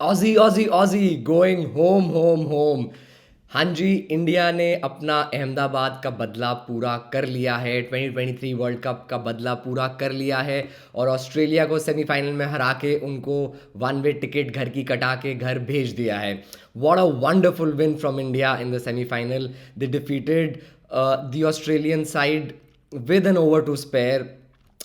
Aussie Aussie Aussie going home home home. हाँ जी, India ने अपना अहमदाबाद का बदला पूरा कर लिया है। 2023 वर्ल्ड कप का बदला पूरा कर लिया है और ऑस्ट्रेलिया को सेमीफाइनल में हरा के उनको वन वे टिकट घर की कटा के घर भेज दिया है। What a wonderful win from India in the semifinal. They defeated the Australian side with an over to spare.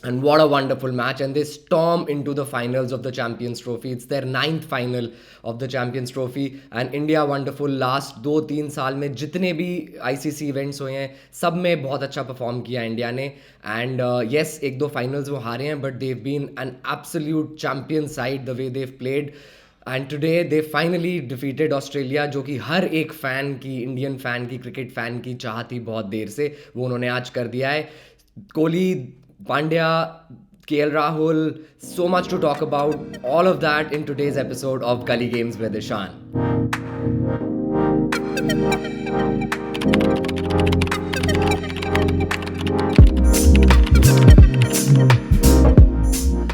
And what a wonderful match. And they storm into the finals of the Champions Trophy. It's their ninth final of the Champions Trophy. And India wonderful last 2-3 साल में जितने भी ICC events हुए हैं सब में बहुत अच्छा परफॉर्म किया इंडिया ने. एंड येस, एक दो फाइनल्स वो हारे हैं, but they've been an absolute champion side the way they've played. And today they finally defeated Australia, जो कि हर एक फ़ैन की, इंडियन फ़ैन की, क्रिकेट फ़ैन की चाह थी बहुत देर से. वो उन्होंने आज कर दिया है. Kohli, Pandya, KL Rahul, so much to talk about. All of that in today's episode of Gully Games with Ishan.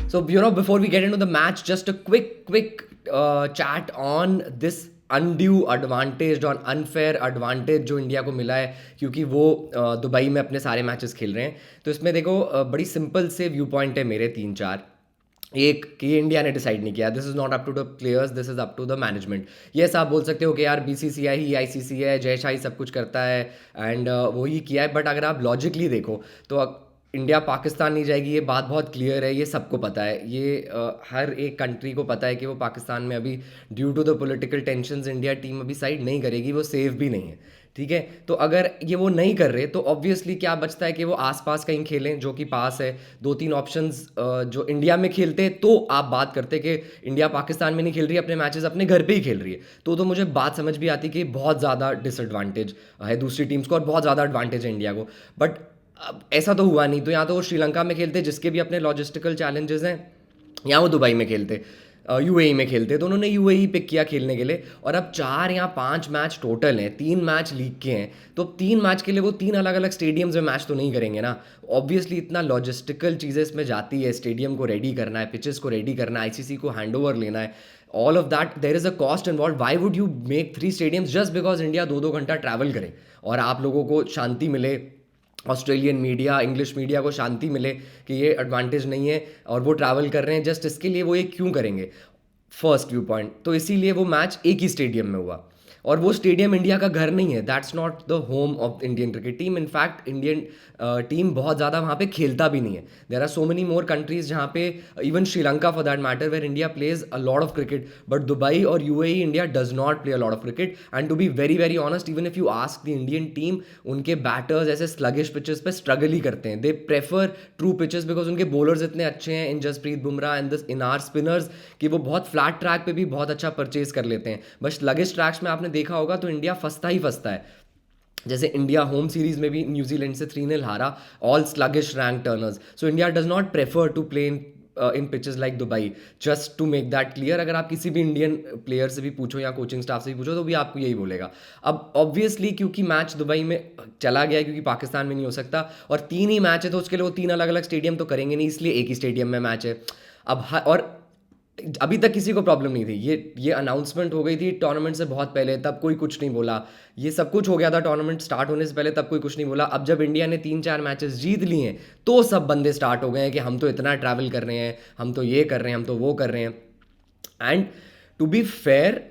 So, before we get into the match, just a quick chat on this undue advantage और unfair advantage जो India को मिला है, क्योंकि वो Dubai में अपने सारे मैचेस खेल रहे हैं. तो इसमें देखो, बड़ी सिंपल से व्यू पॉइंट है मेरे तीन चार. एक कि इंडिया ने डिसाइड नहीं किया. This is not up to the players, this is up to the management. Yes, आप बोल सकते हो कि यार BCCI ही ICC है, जय शाह ही सब कुछ करता है एंड वो ही किया है. बट अगर आप लॉजिकली देखो तो इंडिया पाकिस्तान नहीं जाएगी, ये बात बहुत क्लियर है, ये सबको पता है. ये हर एक कंट्री को पता है कि वो पाकिस्तान में अभी due to the political tensions India team अभी साइड नहीं करेगी. वो सेफ भी नहीं है, ठीक है. तो अगर ये वो नहीं कर रहे तो ऑब्वियसली क्या बचता है कि वो आसपास कहीं खेलें, जो कि पास है. दो तीन ऑप्शंस जो इंडिया में खेलते तो आप बात करते कि इंडिया पाकिस्तान में नहीं खेल रही, अपने मैचेस अपने घर पे ही खेल रही है, तो मुझे बात समझ भी आती कि बहुत ज़्यादा डिसएडवांटेज है दूसरी टीम्स को और बहुत ज़्यादा एडवांटेज है इंडिया को. बट अब ऐसा तो हुआ नहीं. तो या तो वो श्रीलंका में खेलते जिसके भी अपने लॉजिस्टिकल चैलेंजेस हैं, या वो दुबई में खेलते, UAE में खेलते. तो उन्होंने UAE पिक किया खेलने के लिए. और अब 4 या 5 मैच टोटल हैं, 3 मैच लीग के हैं. तो 3 मैच के लिए वो 3 अलग अलग स्टेडियम्स में मैच तो नहीं करेंगे ना. ऑब्वियसली इतना लॉजिस्टिकल चीज़ें इसमें जाती है. स्टेडियम को रेडी करना है, पिचेस को रेडी करना है, ICC को हैंड ओवर लेना है. All of that, there is a cost involve. Why would you make 3 stadiums just because India 2-2 घंटा ट्रैवल करे और आप लोगों को शांति मिले, ऑस्ट्रेलियन मीडिया, इंग्लिश मीडिया को शांति मिले कि ये एडवांटेज नहीं है और वो ट्रैवल कर रहे हैं जस्ट इसके लिए. वो ये क्यों करेंगे? First view point. तो इसीलिए वो मैच एक ही स्टेडियम में हुआ और वो स्टेडियम इंडिया का घर नहीं है. That's not the home of Indian cricket team. In fact Indian team बहुत ज़्यादा वहाँ पे खेलता भी नहीं है. There are so many more countries जहाँ पे, even Sri Lanka for that matter, where India plays a lot of cricket. But Dubai और UAE, India does not play a lot of cricket. And to be very very honest, even if you ask the Indian team, उनके batters ऐसे sluggish pitches पे struggle ही करते हैं. They prefer true pitches because उनके bowlers इतने अच्छे हैं in Jasprit Bumrah and this in our spinners कि वो बहुत फ्लैट ट्रैक पे भी बहुत अच्छा परचेज कर लेते हैं. बस स्लगिश ट्रैक्स में आपने देखा होगा तो इंडिया फंसता ही फंसता है. जैसे इंडिया होम सीरीज में भी न्यूजीलैंड से 3-0 हारा, all sluggish rank turners. So India does not prefer to play in pitches like Dubai. Just to make that clear, अगर आप किसी भी इंडियन प्लेयर से भी पूछो या कोचिंग स्टाफ से भी पूछो तो भी आपको यही बोलेगा. अब ऑब्वियसली क्योंकि मैच दुबई में चला गया है, क्योंकि पाकिस्तान में नहीं हो सकता और 3 ही मैच है, तो उसके लिए वो 3 अलग अलग स्टेडियम तो करेंगे नहीं, इसलिए एक ही स्टेडियम में मैच है. अब और अभी तक किसी को प्रॉब्लम नहीं थी. ये अनाउंसमेंट हो गई थी टूर्नामेंट से बहुत पहले, तब कोई कुछ नहीं बोला. ये सब कुछ हो गया था टूर्नामेंट स्टार्ट होने से पहले, तब कोई कुछ नहीं बोला. अब जब इंडिया ने 3-4 मैचेस जीत लिए हैं तो सब बंदे स्टार्ट हो गए हैं कि हम तो इतना ट्रैवल कर रहे हैं, हम तो ये कर रहे हैं, हम तो वो कर रहे हैं. And to be fair,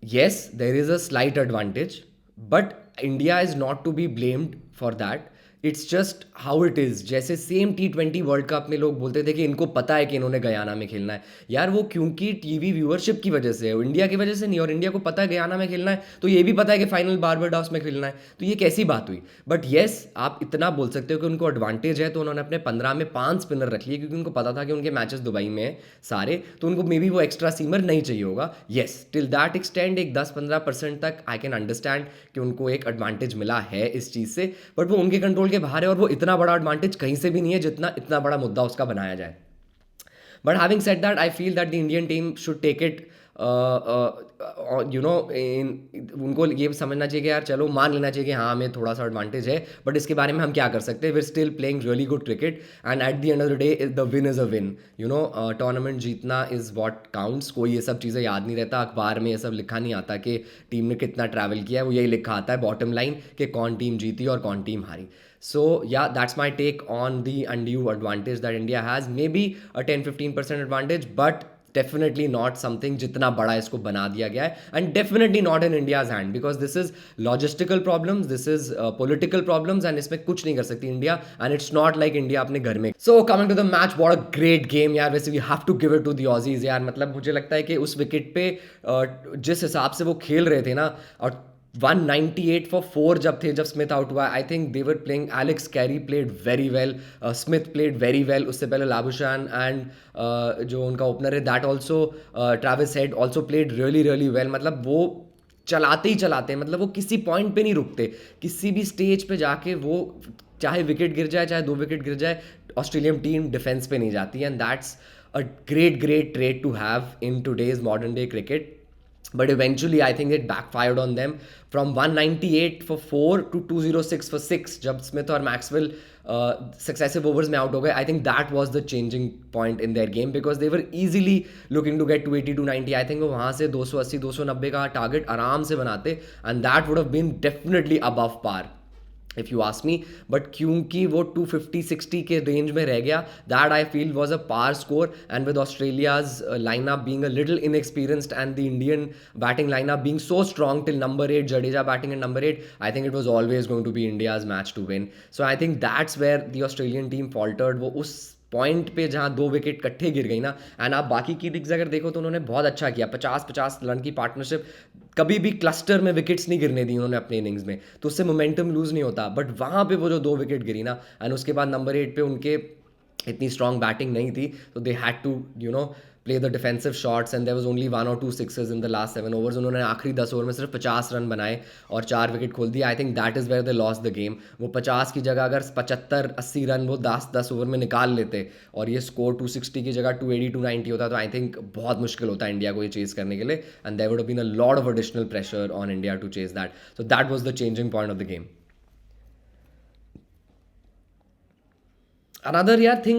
yes there is a slight advantage, but India is not to be blamed for that. It's just how it is. जैसे सेम T20 वर्ल्ड कप में लोग बोलते थे कि इनको पता है कि इन्होंने गयाना में खेलना है. यार वो क्योंकि टीवी व्यूअरशिप की वजह से है, इंडिया की वजह से नहीं. और इंडिया को पता है गयाना में खेलना है, तो ये भी पता है कि फाइनल बारबाडोस में खेलना है. तो ये कैसी बात हुई? बट येस, आप इतना बोल सकते हो कि उनको एडवांटेज है, तो उन्होंने अपने 15 में 5 स्पिनर रख लिए क्योंकि उनको पता था कि उनके मैचेस दुबई में है सारे, तो उनको मे बी वो एक्स्ट्रा सीमर नहीं चाहिए होगा. येस, टिल दैट एक्सटेंड एक 10-15% तक आई कैन अंडरस्टैंड कि उनको एक एडवांटेज मिला है इस चीज़ से. बट वो उनके कंट्रोल के बाहर है और वो इतना बड़ा एडवांटेज कहीं से भी नहीं है जितना इतना बड़ा मुद्दा उसका बनाया जाए. But having said that, I feel that the Indian team should take it you know in उनको ये समझना चाहिए कि यार चलो मान लेना चाहिए कि हाँ हमें थोड़ा सा एडवांटेज है, बट इसके बारे में हम क्या कर सकते हैं, we are still playing really good cricket and at the end of the day the win is a win. You know tournament जीतना इज़ वॉट काउंट्स। कोई ये सब चीज़ें याद नहीं रहता, अखबार में ये सब लिखा नहीं आता कि टीम ने कितना ट्रैवल किया है, वो यही लिखा आता है बॉटम लाइन कि कौन टीम जीती और कौन टीम हारी। So yeah, that's my take on the undue advantage that India has. Maybe a 10-15% advantage, but definitely not something जितना बड़ा इसको बना दिया गया है, and definitely not in India's hand because this is logistical problems, this is political problems, and इसमें कुछ नहीं कर सकती India, and it's not like India अपने घर में। So coming to the match, what a great game यार। वैसे we have to give it to the Aussies यार, मतलब मुझे लगता है कि उस विकेट पे जिस हिसाब से वो खेल रहे थे ना, और 198 फॉर 4 जब स्मिथ आउट हुआ, I think they were playing, Alex Carey played very well, Smith played very well, उससे पहले लाबुशान एंड जो उनका ओपनर है that also, Travis head also played really really well. मतलब वो चलाते ही चलाते हैं, मतलब वो किसी पॉइंट पे नहीं रुकते, किसी भी स्टेज पे जाके वो चाहे विकेट गिर जाए चाहे 2 विकेट गिर जाए, ऑस्ट्रेलियन टीम डिफेंस पे नहीं जाती, and that's a great trade to have in today's modern day cricket. But eventually, I think it backfired on them. From 198 for 4 to 206 for 6, जब स्मिथ और मैक्सवेल सक्सेसिव ओवर्स में out हो गए, I think that was the changing point in their game because they were easily looking to get 280 290। I think वो वहाँ से 280 290 का target आराम से बनाते, and that would have been definitely above par if you ask me. But क्योंकि वो 250-60 के रेंज में रह गया, that I feel was a par score, and with Australia's lineup being a little inexperienced and the Indian batting lineup being so strong till number 8, Jadeja batting at number 8, I think it was always going to be India's match to win. So I think that's where the Australian team faltered. वो उस point पे जहाँ 2 wicket इकट्ठे गिर गई ना, and आप बाकी की दिग्स अगर देखो तो उन्होंने बहुत अच्छा किया, 50-50 रन की पार्टनरशिप, कभी भी क्लस्टर में विकेट्स नहीं गिरने दी उन्होंने अपने इनिंग्स में, तो उससे मोमेंटम लूज नहीं होता। बट वहाँ पे वो जो 2 विकेट गिरी ना, एंड उसके बाद नंबर 8 पे उनके इतनी स्ट्रॉन्ग बैटिंग नहीं थी, तो they had to play the defensive shots, and there was only 1 और 2 sixes in the last 7 overs. उन्होंने आखिरी 10 ओवर में सिर्फ 50 रन बनाए और 4 विकेट खोल दिया। I think that is where they lost the game. वो 50 की जगह अगर 75-80 रन वो 10 ओवर में निकाल लेते और ये स्कोर 260 की जगह 280 290 होता, तो आई थिंक बहुत मुश्किल होता है इंडिया को ये चेज़ करने के लिए, and there would have been a lot of additional pressure on India to chase that. So that was the changing point of the game. Another thing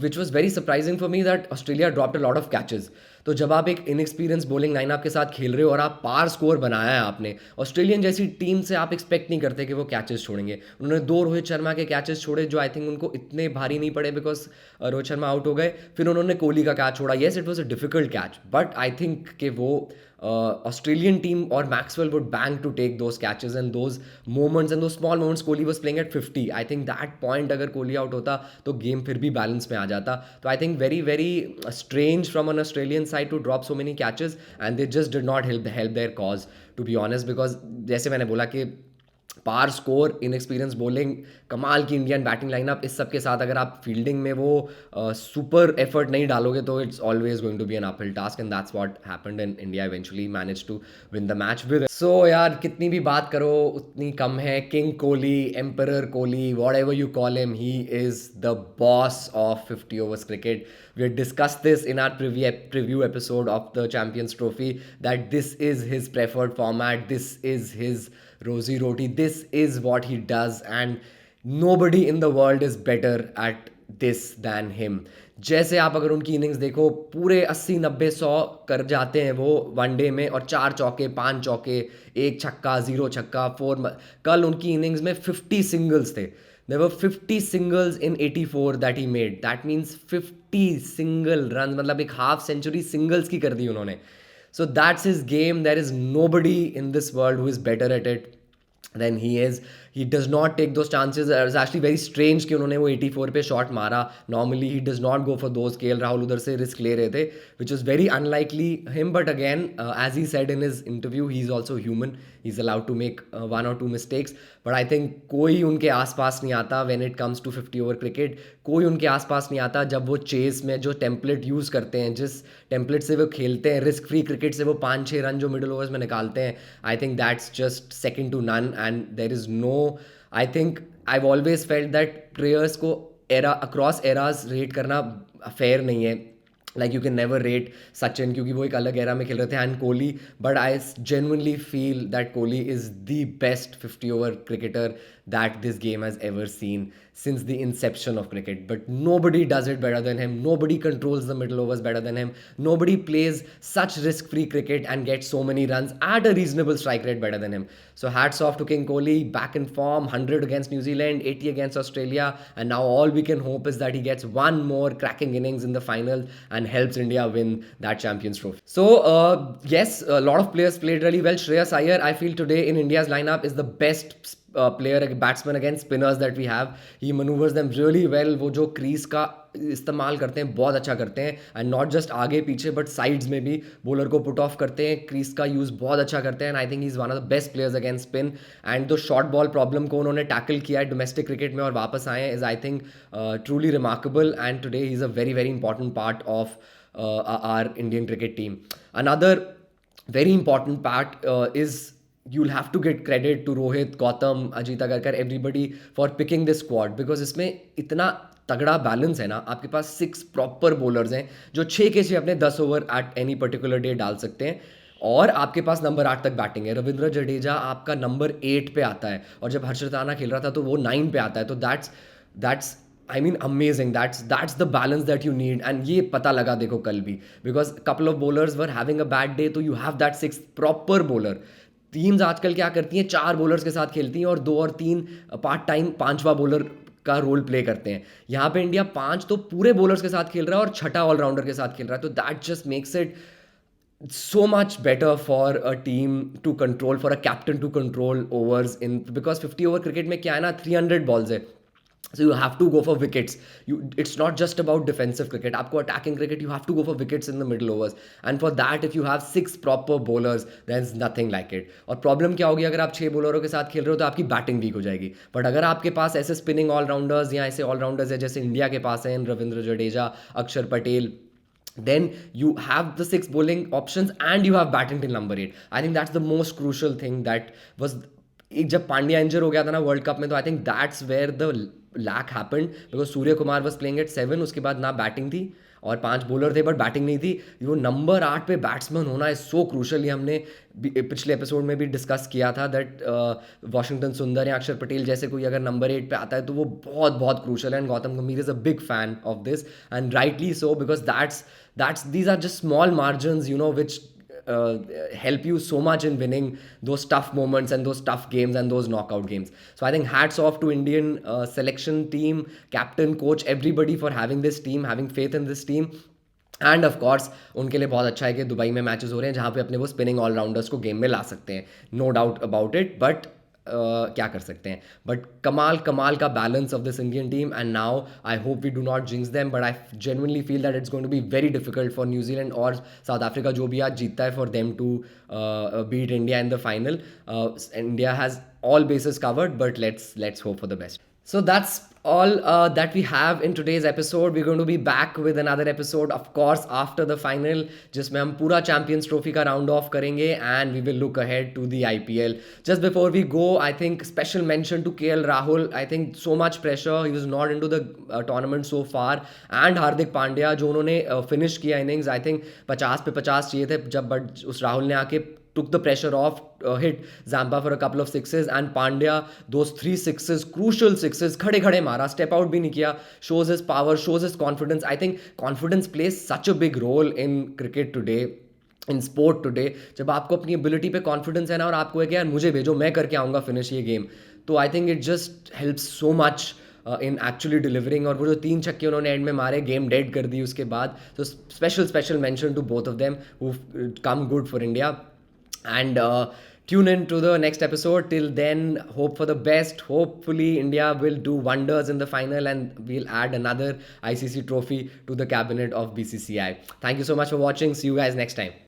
which was very surprising for me that Australia dropped a lot of catches. तो जब आप एक inexperience bowling lineup के साथ खेल रहे हो और आप पार स्कोर बनाया है आपने, ऑस्ट्रेलियन जैसी टीम से आप एक्सपेक्ट नहीं करते कि वो कैचेस छोड़ेंगे। उन्होंने 2 रोहित शर्मा के कैचेस छोड़े जो आई थिंक उनको इतने भारी नहीं पड़े बिकॉज रोहित शर्मा आउट हो गए। फिर उन्होंने कोहली का कैच छोड़ा, yes it was a difficult catch, but I think कि वो Australian team or Maxwell would bang to take those catches and those moments and those small moments. Kohli was playing at 50. I think that point अगर Kohli out होता तो game फिर भी balance में आ जाता। तो I think very very strange from an Australian side to drop so many catches, and they just did not help their cause to be honest, because जैसे मैंने बोला कि पार स्कोर, इनएक्सपीरियंस बॉलिंग, कमाल की इंडियन बैटिंग लाइनअप, इस सब के साथ अगर आप फील्डिंग में वो सुपर एफर्ट नहीं डालोगे तो it's always going to be an uphill task, and that's what happened and India eventually manage to win the match with. सो यार कितनी भी बात करो उतनी कम है। King Kohli, emperor Kohli, whatever you call him, he is the boss of 50 overs cricket. We had discussed this in our preview episode of the Champions Trophy that this is his preferred format, this is his rosy roti, this is what he does, and nobody in the world is better at this than him. जैसे आप अगर उनकी innings देखो, पूरे 80-90-100 कर जाते हैं वो वनडे में, और 4 चौके 5 चौके 1 छक्का 0 छक्का 4। कल उनकी इनिंग्स में 50 सिंगल्स थे। There were 50 singles in 84 that he made. That means 50 single runs, मतलब एक हाफ सेंचुरी सिंगल्स की कर दी उन्होंने। So that's his game. There is nobody in this world who is better at it than he is. He does not take those chances. It was actually very strange कि उन्होंने वो 84 पे shot मारा। Normally he does not go for those. KL Rahul उधर से risk ले रहे थे, which was very unlikely him. But again, as he said in his interview, he's also human. He's allowed to make 1 or 2 mistakes. But I think कोई उनके आसपास नहीं आता when it comes to 50 over cricket. कोई उनके आसपास नहीं आता जब वो चेस में जो टेम्पलेट यूज़ करते हैं, जिस टेम्पलेट से वो खेलते हैं, रिस्क फ्री क्रिकेट से वो 5-6 रन जो मिडिल ओवर्स में निकालते हैं, I think that's just second to none, and there is no, I think I always felt that players को एरा अक्रॉस एराज रेट करना फेयर नहीं है। Like you can never rate Sachin क्योंकि वो एक अलग एरा में खेल रहे थे and Kohli. But I genuinely feel that Kohli is the best 50 over cricketer that this game has ever seen since the inception of cricket. But nobody does it better than him. Nobody controls the middle overs better than him. Nobody plays such risk-free cricket and gets so many runs at a reasonable strike rate better than him. So hats off to King Kohli, back in form, 100 against New Zealand, 80 against Australia, and now all we can hope is that he gets one more cracking innings in the final and helps India win that Champions Trophy. So yes, a lot of players played really well. Shreyas Iyer, I feel today in India's lineup is the best player, batsman against spinners that we have. He maneuvers them really well. वो जो crease का इस्तेमाल करते हैं बहुत अच्छा करते हैं एंड नॉट जस्ट आगे पीछे बट साइड्स में भी बॉलर को पुट ऑफ करते हैं. क्रीज का यूज़ बहुत अच्छा करते हैं and I think he is one of the best players against spin. And जो शॉर्ट बॉल प्रॉब्लम को उन्होंने टैकल किया है डोमेस्टिक क्रिकेट में और वापस आए हैं is I think truly remarkable. And today he is a very very important part of our Indian cricket team. Another very important part is you'll have to get credit to Rohit, Gautam, Ajit Agarkar, everybody for picking this squad because इसमें इतना तगड़ा balance है ना. आपके पास 6 proper bowlers हैं जो 6 के 6 अपने 10 over at any particular day डाल सकते हैं और आपके पास नंबर 8 तक बैटिंग है. रविंद्र जडेजा आपका नंबर 8 पे आता है और जब हर्षद राणा खेल रहा था तो वो 9 पे आता है. तो that's I mean amazing. That's the balance that you need and ये पता लगा देखो कल भी because couple of bowlers were having a bad day. तो you have that 6 proper bowler. Teams आजकल क्या करती हैं 4 बॉलर्स के साथ खेलती हैं और 2 और 3 पार्ट टाइम 5वां बॉलर का रोल प्ले करते हैं. यहाँ पे इंडिया 5 तो पूरे बॉलर्स के साथ खेल रहा है और 6ठा ऑलराउंडर के साथ खेल रहा है. तो that just makes it so much better for a team to control, for a captain to control overs in because 50 over cricket में क्या है ना 300 balls है. So you have to go for wickets. It's not just about defensive cricket. आपको attacking cricket you have to go for wickets in the middle overs. And for that if you have 6 proper bowlers there's nothing like it. और problem क्या होगी अगर आप 6 बॉलरों के साथ खेल रहे हो तो आपकी बैटिंग वीक हो जाएगी. बट अगर आपके पास ऐसे स्पिनिंग ऑलराउंडर्स या ऐसे ऑलराउंडर्स है जैसे इंडिया के पास हैं रविंद्र जडेजा, अक्षर Patel, then you have the 6 bowling options and you have batting till number 8. I think that's the most crucial thing that was एक जब पांड्या इंजर हो गया था ना वर्ल्ड कप में तो I think that's where the lack happened because Surya Kumar was playing at 7. उसके बाद ना बैटिंग थी और 5 बॉलर थे बट बैटिंग नहीं थी. वो नंबर 8 पे बैट्समैन होना इज सो क्रूशल. ये हमने पिछले एपिसोड में भी डिस्कस किया था दैट वॉशिंगटन सुंदर या अक्षर पटेल जैसे कोई अगर नंबर 8 पे आता है तो वो बहुत बहुत क्रूशल है. एंड गौतम गंभीर is a big fan of this and rightly so because these are just small margins which help you so much in winning those tough moments and those tough games and those knockout games. So I think hats off to Indian selection team, captain, coach, everybody for having this team, having faith in this team. End of course उनके लिए बहुत अच्छा है कि Dubai में matches हो रहे हैं जहाँ पे अपने वो स्पिनिंग ऑलराउंडर्स को गेम में ला सकते हैं. No doubt about it. But क्या कर सकते हैं. बट कमाल का balance of this Indian team and now I hope we do not jinx them but I genuinely feel that it's going to be very difficult for New Zealand और South Africa जो भी आज जीतता है for them to beat India in the final. India has all bases covered but let's hope for the best. So that's all that we have in today's episode. We're going to be back with another episode of course after the final जिसमें हम पूरा Champions Trophy का round off करेंगे and we will look ahead to the IPL. Just before we go, I think special mention to KL Rahul. I think so much pressure. He was not into the tournament so far and Hardik Pandya जो उन्होंने finish किया innings I think 50 पे 50 चाहिए थे जब but उस राहुल ने आके took the pressure off, hit Zampa for a couple of sixes and Pandya those 3 sixes, crucial sixes खड़े मारा, step out भी नहीं किया. Shows his power, shows his confidence. I think confidence plays such a big role in cricket today, in sport today. जब आपको अपनी ability पे confidence है ना और आपको है कि यार मुझे भेजो मैं करके आऊँगा finish ये game, तो I think it just helps so much in actually delivering. और वो जो 3 छक्के उन्होंने एंड में मारे गेम डेड कर दी उसके बाद. तो special mention to both of them who've come good for India. And tune in to the next episode. Till then, hope for the best. Hopefully India will do wonders in the final and we'll add another ICC trophy to the cabinet of BCCI. Thank you so much for watching. See you guys next time.